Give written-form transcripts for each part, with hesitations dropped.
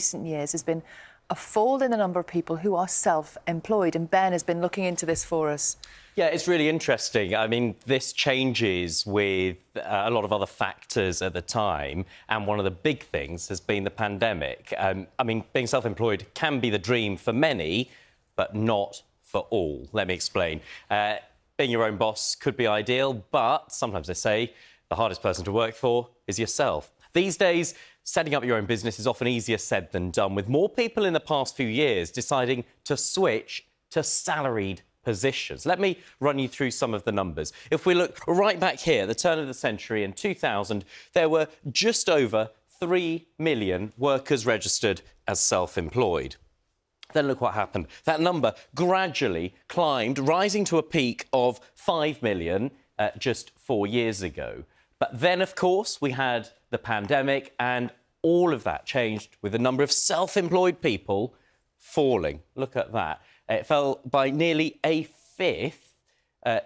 recent years has been a fall in the number of people who are self-employed, and Ben has been looking into this for us. Yeah, it's really interesting. I mean, this changes with a lot of other factors at the time, and one of the big things has been the pandemic. I mean, being self-employed can be the dream for many, but not for all. Let me explain. Being your own boss could be ideal, but sometimes they say the hardest person to work for is yourself. These days, setting up your own business is often easier said than done, with more people in the past few years deciding to switch to salaried positions. Let me run you through some of the numbers. If we look right back here, at the turn of the century in 2000, there were just over 3 million workers registered as self-employed. Then look what happened. That number gradually climbed, rising to a peak of 5 million just 4 years ago. But then, of course, we had the pandemic, and all of that changed with the number of self-employed people falling. Look at that. It fell by nearly a fifth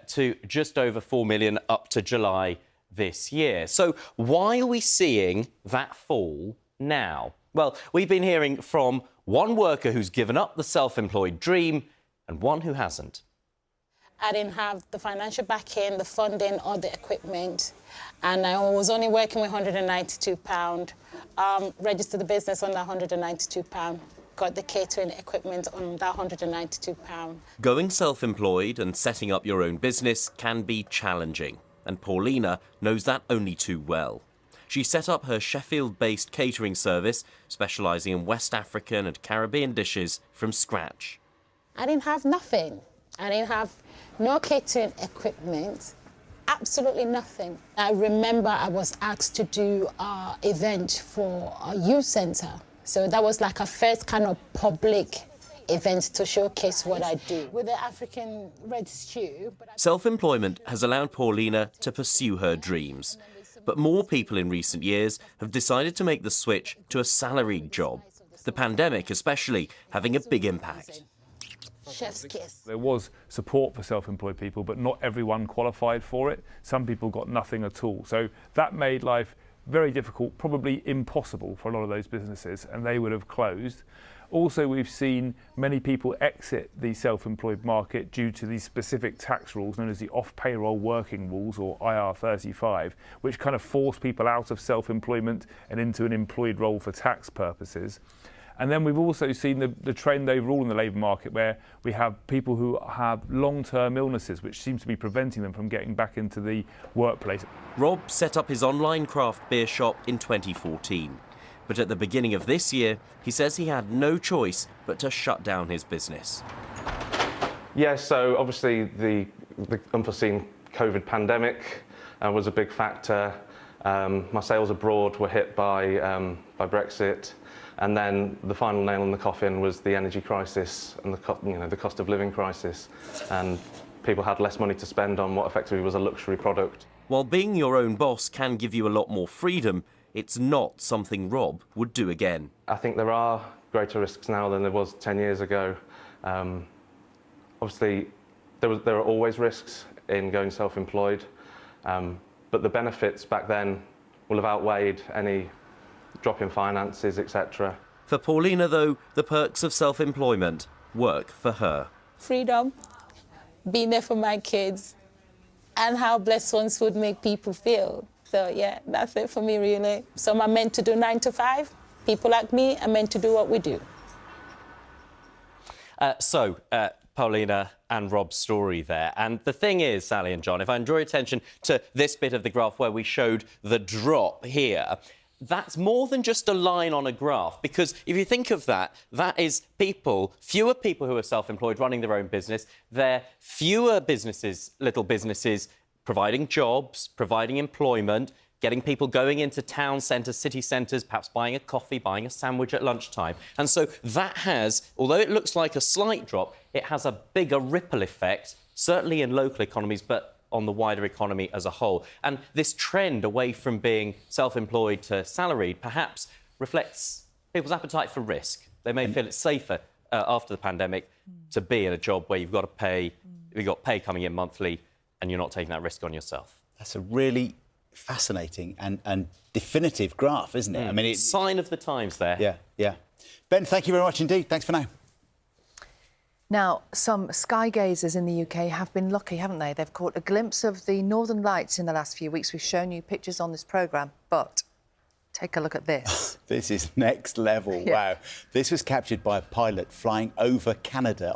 to just over 4 million up to July this year. So why are we seeing that fall now? Well, we've been hearing from one worker who's given up the self-employed dream and one who hasn't. I didn't have the financial backing, the funding, or the equipment, and I was only working with £192. Registered the business on that £192. Got the catering equipment on that £192. Going self-employed and setting up your own business can be challenging, and Paulina knows that only too well. She set up her Sheffield-based catering service, specialising in West African and Caribbean dishes, from scratch. I didn't have nothing. I didn't have no catering equipment, absolutely nothing. I remember I was asked to do an event for a youth centre. So that was like a first kind of public event to showcase what I do with the African Red Stew. Self-employment has allowed Paulina to pursue her dreams. But more people in recent years have decided to make the switch to a salaried job. The pandemic especially having a big impact. Chef's kiss. There was support for self-employed people, but not everyone qualified for it. Some people got nothing at all. So that made life very difficult, probably impossible for a lot of those businesses, and they would have closed. Also, we've seen many people exit the self-employed market due to these specific tax rules known as the off-payroll working rules, or IR35, which kind of force people out of self-employment and into an employed role for tax purposes. And then we've also seen the trend overall in the labour market, where we have people who have long-term illnesses, which seems to be preventing them from getting back into the workplace. Rob set up his online craft beer shop in 2014. But at the beginning of this year, he says he had no choice but to shut down his business. Yeah, so obviously the unforeseen COVID pandemic was a big factor. My sales abroad were hit by Brexit. And then the final nail in the coffin was the energy crisis and the cost of living crisis. And people had less money to spend on what effectively was a luxury product. While being your own boss can give you a lot more freedom, it's not something Rob would do again. I think there are greater risks now than there was 10 years ago. Obviously, there are always risks in going self-employed, but the benefits back then will have outweighed any drop in finances, etc. For Paulina, though, the perks of self-employment work for her. Freedom, being there for my kids, and how blessed ones would make people feel. So yeah, that's it for me, really. Some are meant to do 9 to 5. People like me are meant to do what we do. Paulina and Rob's story there. And the thing is, Sally and John, if I draw your attention to this bit of the graph where we showed the drop here, that's more than just a line on a graph, because if you think of that, that is fewer people who are self-employed running their own business. There are fewer businesses, little businesses, providing jobs, providing employment, getting people going into town centres, city centres, perhaps buying a coffee, buying a sandwich at lunchtime. And so that has, although it looks like a slight drop, it has a bigger ripple effect, certainly in local economies, but on the wider economy as a whole. And this trend away from being self-employed to salaried perhaps reflects people's appetite for risk. They may feel it's safer after the pandemic to be in a job where you've got pay coming in monthly and you're not taking that risk on yourself. That's a really fascinating and definitive graph, isn't it? I mean, it's sign of the times there. Yeah. Ben, thank you very much indeed. Thanks for now. Now, some sky gazers in the UK have been lucky, haven't they? They've caught a glimpse of the Northern Lights in the last few weeks. We've shown you pictures on this programme, but take a look at this. This is next level. Yeah. Wow. This was captured by a pilot flying over Canada